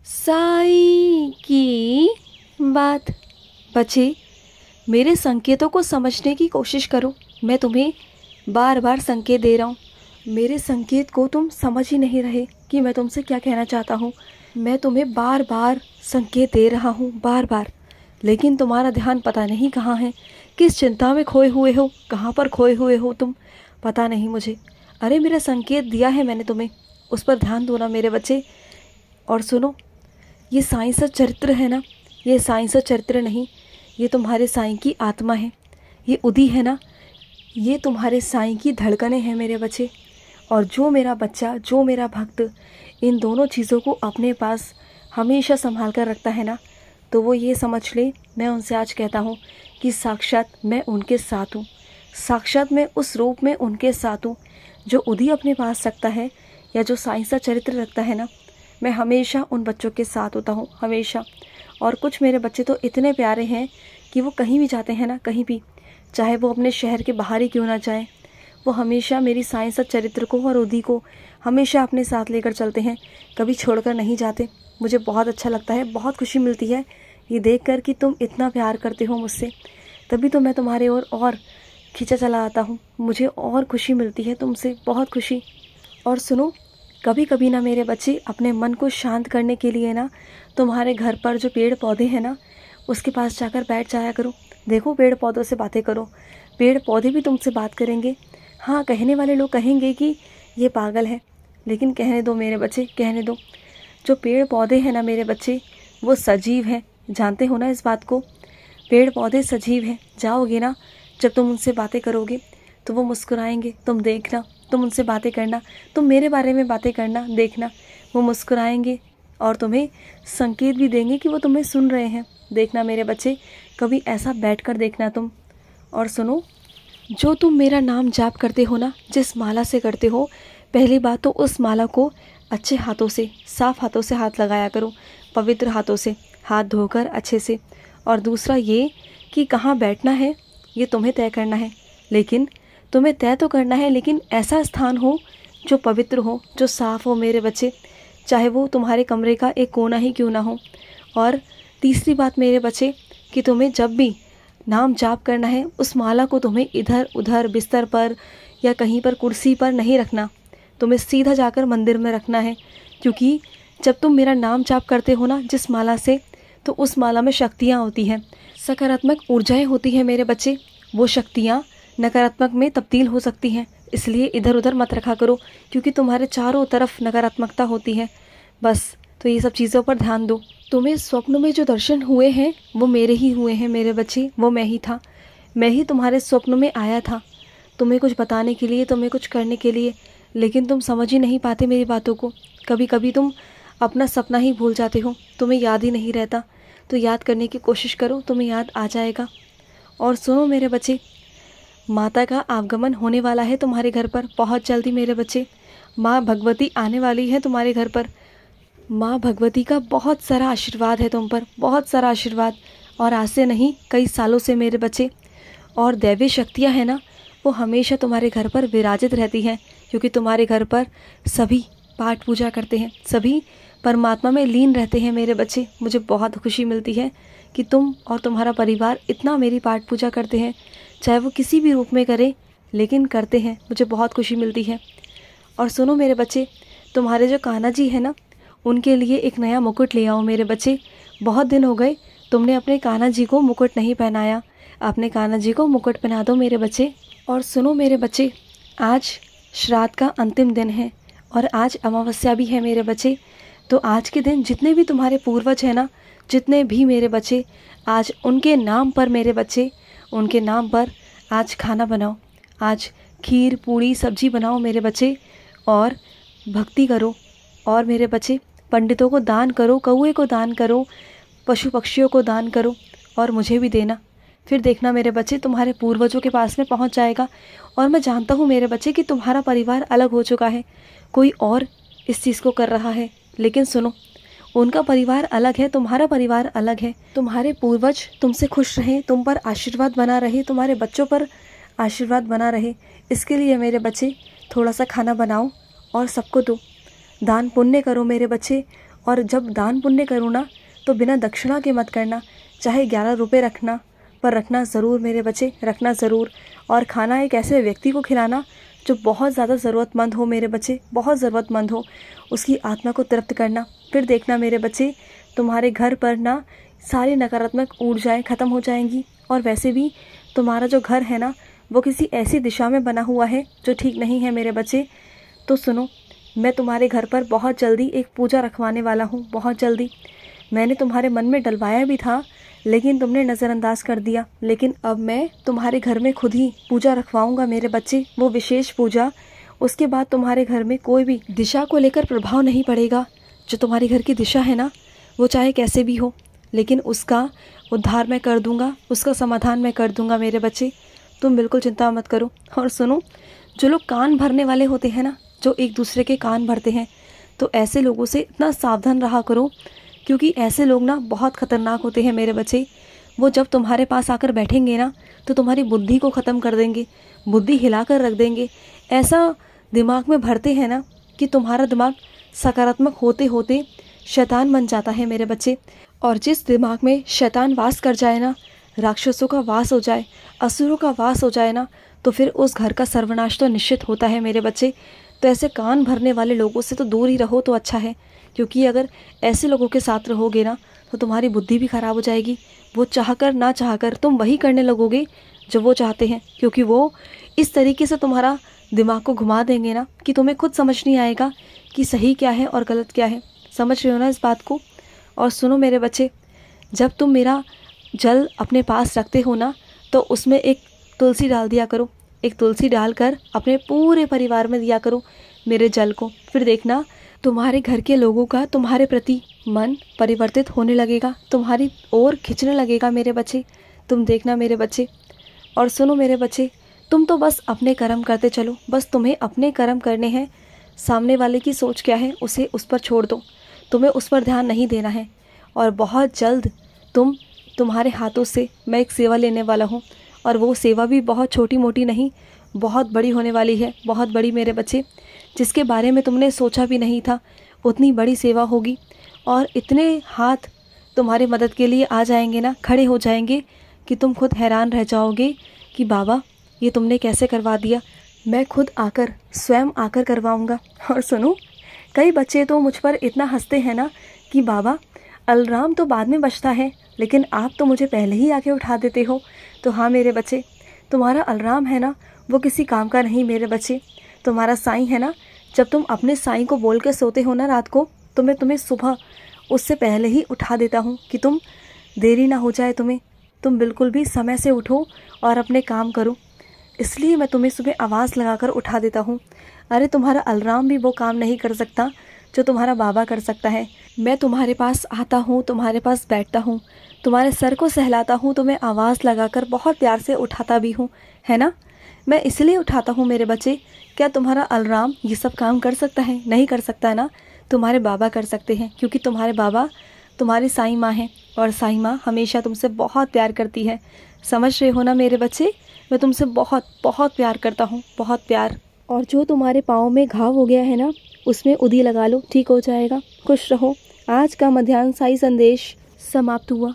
साईं की बात। बच्चे, मेरे संकेतों को समझने की कोशिश करो। मैं तुम्हें बार बार संकेत दे रहा हूँ। मेरे संकेत को तुम समझ ही नहीं रहे कि मैं तुमसे क्या कहना चाहता हूँ। मैं तुम्हें बार बार संकेत दे रहा हूँ, बार बार, लेकिन तुम्हारा ध्यान पता नहीं कहाँ है। किस चिंता में खोए हुए हो, कहाँ पर खोए हुए हो तुम, पता नहीं मुझे। अरे मेरा संकेत दिया है मैंने तुम्हें, उस पर ध्यान दो ना मेरे बच्चे। और सुनो, ये साईं सा चरित्र है ना, ये साईं सा चरित्र नहीं, ये तुम्हारे साईं की आत्मा है। ये उदी है ना, ये तुम्हारे साईं की धड़कनें हैं मेरे बच्चे। और जो मेरा बच्चा, जो मेरा भक्त इन दोनों चीज़ों को अपने पास हमेशा संभाल कर रखता है ना, तो वो ये समझ ले, मैं उनसे आज कहता हूँ कि साक्षात मैं उनके साथ हूँ। साक्षात मैं उस रूप में उनके साथ हूँ जो उदी अपने पास रखता है, या जो साईं सा चरित्र रखता है ना। मैं हमेशा उन बच्चों के साथ होता हूँ, हमेशा। और कुछ मेरे बच्चे तो इतने प्यारे हैं कि वो कहीं भी जाते हैं ना, कहीं भी, चाहे वो अपने शहर के बाहर ही क्यों ना जाए, वो हमेशा मेरी साईं सा चरित्र को और उदी को हमेशा अपने साथ लेकर चलते हैं, कभी छोड़कर नहीं जाते। मुझे बहुत अच्छा लगता है, बहुत खुशी मिलती है ये देखकर कि तुम इतना प्यार करते हो मुझसे। तभी तो मैं तुम्हारे ओर और खींचा चला आता हूँ। मुझे और खुशी मिलती है तुमसे, बहुत खुशी। और सुनो, कभी कभी ना मेरे बच्चे, अपने मन को शांत करने के लिए ना, तुम्हारे घर पर जो पेड़ पौधे हैं ना, उसके पास जाकर बैठ जाया करो। देखो, पेड़ पौधों से बातें करो, पेड़ पौधे भी तुमसे बात करेंगे। हाँ, कहने वाले लोग कहेंगे कि ये पागल है, लेकिन कहने दो मेरे बच्चे, कहने दो। जो पेड़ पौधे हैं ना मेरे बच्चे, वो सजीव हैं, जानते हो ना इस बात को। पेड़ पौधे सजीव हैं। जाओगे ना, जब तुम उनसे बातें करोगे तो वो मुस्कुराएंगे। तुम देखना, तुम उनसे बातें करना, तुम मेरे बारे में बातें करना, देखना वो मुस्कुराएंगे और तुम्हें संकेत भी देंगे कि वो तुम्हें सुन रहे हैं। देखना मेरे बच्चे, कभी ऐसा बैठकर देखना तुम। और सुनो, जो तुम मेरा नाम जाप करते हो ना, जिस माला से करते हो, पहली बात तो उस माला को अच्छे हाथों से, साफ हाथों से हाथ लगाया करो, पवित्र हाथों से हाथ धोकर अच्छे से। और दूसरा ये कि कहाँ बैठना है ये तुम्हें तय करना है, लेकिन तुम्हें तय तो करना है, लेकिन ऐसा स्थान हो जो पवित्र हो, जो साफ़ हो मेरे बच्चे, चाहे वो तुम्हारे कमरे का एक कोना ही क्यों ना हो। और तीसरी बात मेरे बच्चे, कि तुम्हें जब भी नाम जाप करना है, उस माला को तुम्हें इधर उधर बिस्तर पर या कहीं पर कुर्सी पर नहीं रखना, तुम्हें सीधा जाकर मंदिर में रखना है। क्योंकि जब तुम मेरा नाम जाप करते हो ना जिस माला से, तो उस माला में शक्तियाँ होती हैं, सकारात्मक ऊर्जाएं होती हैं मेरे बच्चे। वो शक्तियाँ नकारात्मक में तब्दील हो सकती हैं, इसलिए इधर उधर मत रखा करो, क्योंकि तुम्हारे चारों तरफ नकारात्मकता होती है। बस, तो ये सब चीज़ों पर ध्यान दो। तुम्हें स्वप्न में जो दर्शन हुए हैं वो मेरे ही हुए हैं मेरे बच्चे, वो मैं ही था। मैं ही तुम्हारे स्वप्न में आया था, तुम्हें कुछ बताने के लिए, तुम्हें कुछ करने के लिए, लेकिन तुम समझ ही नहीं पाते मेरी बातों को। कभी कभी तुम अपना सपना ही भूल जाते हो, तुम्हें याद ही नहीं रहता। तो याद करने की कोशिश करो, तुम्हें याद आ जाएगा। और सुनो मेरे बच्चे, माता का आगमन होने वाला है तुम्हारे घर पर बहुत जल्दी मेरे बच्चे। माँ भगवती आने वाली है तुम्हारे घर पर। माँ भगवती का बहुत सारा आशीर्वाद है तुम पर, बहुत सारा आशीर्वाद। और आज से नहीं, कई सालों से मेरे बच्चे। और दैवीय शक्तियाँ हैं ना, वो हमेशा तुम्हारे घर पर विराजित रहती हैं, क्योंकि तुम्हारे घर पर सभी पाठ पूजा करते हैं, सभी परमात्मा में लीन रहते हैं मेरे बच्चे। मुझे बहुत खुशी मिलती है कि तुम और तुम्हारा परिवार इतना मेरी पाठ पूजा करते हैं, चाहे वो किसी भी रूप में करें, लेकिन करते हैं। मुझे बहुत खुशी मिलती है। और सुनो मेरे बच्चे, तुम्हारे जो कान्हा जी है ना, उनके लिए एक नया मुकुट ले आओ मेरे बच्चे। बहुत दिन हो गए तुमने अपने कान्हा जी को मुकुट नहीं पहनाया, अपने कान्हा जी को मुकुट पहना दो मेरे बच्चे। और सुनो मेरे बच्चे, आज श्राद्ध का अंतिम दिन है और आज अमावस्या भी है मेरे बच्चे। तो आज के दिन जितने भी तुम्हारे पूर्वज हैं ना, जितने भी मेरे बच्चे, आज उनके नाम पर मेरे बच्चे, उनके नाम पर आज खाना बनाओ। आज खीर पूड़ी सब्जी बनाओ मेरे बच्चे, और भक्ति करो। और मेरे बच्चे, पंडितों को दान करो, कौए को दान करो, पशु पक्षियों को दान करो, और मुझे भी देना। फिर देखना मेरे बच्चे, तुम्हारे पूर्वजों के पास में पहुंच जाएगा। और मैं जानता हूं मेरे बच्चे कि तुम्हारा परिवार अलग हो चुका है, कोई और इस चीज़ को कर रहा है, लेकिन सुनो, उनका परिवार अलग है, तुम्हारा परिवार अलग है। तुम्हारे पूर्वज तुमसे खुश रहें, तुम पर आशीर्वाद बना रहे, तुम्हारे बच्चों पर आशीर्वाद बना रहे, इसके लिए मेरे बच्चे थोड़ा सा खाना बनाओ और सबको दो। दान पुण्य करो मेरे बच्चे, और जब दान पुण्य करो ना तो बिना दक्षिणा के मत करना। चाहे 11 रुपये रखना, पर रखना ज़रूर मेरे बच्चे, रखना ज़रूर। और खाना एक ऐसे व्यक्ति को खिलाना जो बहुत ज़्यादा ज़रूरतमंद हो मेरे बच्चे, बहुत ज़रूरतमंद हो, उसकी आत्मा को तृप्त करना। फिर देखना मेरे बच्चे, तुम्हारे घर पर ना सारी नकारात्मक ऊर्जाएं ख़त्म हो जाएंगी। और वैसे भी तुम्हारा जो घर है ना वो किसी ऐसी दिशा में बना हुआ है जो ठीक नहीं है मेरे बच्चे। तो सुनो, मैं तुम्हारे घर पर बहुत जल्दी एक पूजा रखवाने वाला हूँ, बहुत जल्दी। मैंने तुम्हारे मन में डलवाया भी था लेकिन तुमने नज़रअंदाज कर दिया। लेकिन अब मैं तुम्हारे घर में खुद ही पूजा रखवाऊंगा मेरे बच्चे, वो विशेष पूजा। उसके बाद तुम्हारे घर में कोई भी दिशा को लेकर प्रभाव नहीं पड़ेगा। जो तुम्हारे घर की दिशा है ना वो चाहे कैसे भी हो, लेकिन उसका उद्धार मैं कर दूंगा, उसका समाधान मैं कर दूंगा मेरे बच्चे। तुम बिल्कुल चिंता मत करो। और सुनो, जो लोग कान भरने वाले होते हैं ना, जो एक दूसरे के कान भरते हैं, तो ऐसे लोगों से इतना सावधान रहा करो, क्योंकि ऐसे लोग ना बहुत ख़तरनाक होते हैं मेरे बच्चे। वो जब तुम्हारे पास आकर बैठेंगे ना तो तुम्हारी बुद्धि को ख़त्म कर देंगे, बुद्धि हिला कर रख देंगे। ऐसा दिमाग में भरते हैं ना कि तुम्हारा दिमाग सकारात्मक होते होते शैतान बन जाता है मेरे बच्चे। और जिस दिमाग में शैतान वास कर जाए ना, राक्षसों का वास हो जाए, असुरों का वास हो जाए ना, तो फिर उस घर का सर्वनाश तो निश्चित होता है मेरे बच्चे। तो ऐसे कान भरने वाले लोगों से तो दूर ही रहो तो अच्छा है, क्योंकि अगर ऐसे लोगों के साथ रहोगे ना तो तुम्हारी बुद्धि भी खराब हो जाएगी। वो चाहकर ना चाहकर तुम वही करने लगोगे जो वो चाहते हैं, क्योंकि वो इस तरीके से तुम्हारा दिमाग को घुमा देंगे ना कि तुम्हें खुद समझ नहीं आएगा कि सही क्या है और गलत क्या है। समझ रहे हो ना इस बात को? और सुनो मेरे बच्चे, जब तुम मेरा जल अपने पास रखते हो ना तो उसमें एक तुलसी डाल दिया करो। एक तुलसी डालकर अपने पूरे परिवार में दिया करो मेरे जल को। फिर देखना तुम्हारे घर के लोगों का तुम्हारे प्रति मन परिवर्तित होने लगेगा, तुम्हारी ओर खिंचने लगेगा मेरे बच्चे। तुम देखना मेरे बच्चे। और सुनो मेरे बच्चे, तुम तो बस अपने कर्म करते चलो, बस तुम्हें अपने कर्म करने हैं। सामने वाले की सोच क्या है उसे उस पर छोड़ दो, तुम्हें उस पर ध्यान नहीं देना है। और बहुत जल्द तुम्हारे हाथों से मैं एक सेवा लेने वाला हूँ, और वो सेवा भी बहुत छोटी मोटी नहीं, बहुत बड़ी होने वाली है, बहुत बड़ी मेरे बच्चे। जिसके बारे में तुमने सोचा भी नहीं था उतनी बड़ी सेवा होगी। और इतने हाथ तुम्हारी मदद के लिए आ जाएंगे ना, खड़े हो जाएंगे कि तुम खुद हैरान रह जाओगे कि बाबा ये तुमने कैसे करवा दिया। मैं खुद आकर, स्वयं आकर करवाऊँगा। और सुनो, कई बच्चे तो मुझ पर इतना हंसते हैं ना कि बाबा अलार्म तो बाद में बजता है लेकिन आप तो मुझे पहले ही आके उठा देते हो। तो हाँ मेरे बच्चे, तुम्हारा अलार्म है ना वो किसी काम का नहीं मेरे बच्चे। तुम्हारा साईं है ना, जब तुम अपने साईं को बोल के सोते हो ना रात को, तो मैं तुम्हें सुबह उससे पहले ही उठा देता हूँ कि तुम देरी ना हो जाए तुम्हें, तुम बिल्कुल भी समय से उठो और अपने काम करो। इसलिए मैं तुम्हें सुबह आवाज़ लगाकर उठा देता हूँ। अरे तुम्हारा अलार्म भी वो काम नहीं कर सकता जो तुम्हारा बाबा कर सकता है। मैं तुम्हारे पास आता हूँ, तुम्हारे पास बैठता हूँ, तुम्हारे सर को सहलाता हूँ, तुम्हें आवाज़ लगाकर बहुत प्यार से उठाता भी हूँ, है ना। मैं इसलिए उठाता हूँ मेरे बच्चे। क्या तुम्हारा अलार्म ये सब काम कर सकता है? नहीं कर सकता ना। तुम्हारे बाबा कर सकते हैं, क्योंकि तुम्हारे बाबा तुम्हारी साईं माँ हैं, और साईं माँ हमेशा तुमसे बहुत प्यार करती है। समझ रहे हो ना मेरे बच्चे? मैं तुमसे बहुत बहुत प्यार करता हूँ, बहुत प्यार। और जो तुम्हारे पाँव में घाव हो गया है ना उसमें उदी लगा लो, ठीक हो जाएगा। खुश रहो। आज का मध्याह्न साई संदेश समाप्त हुआ।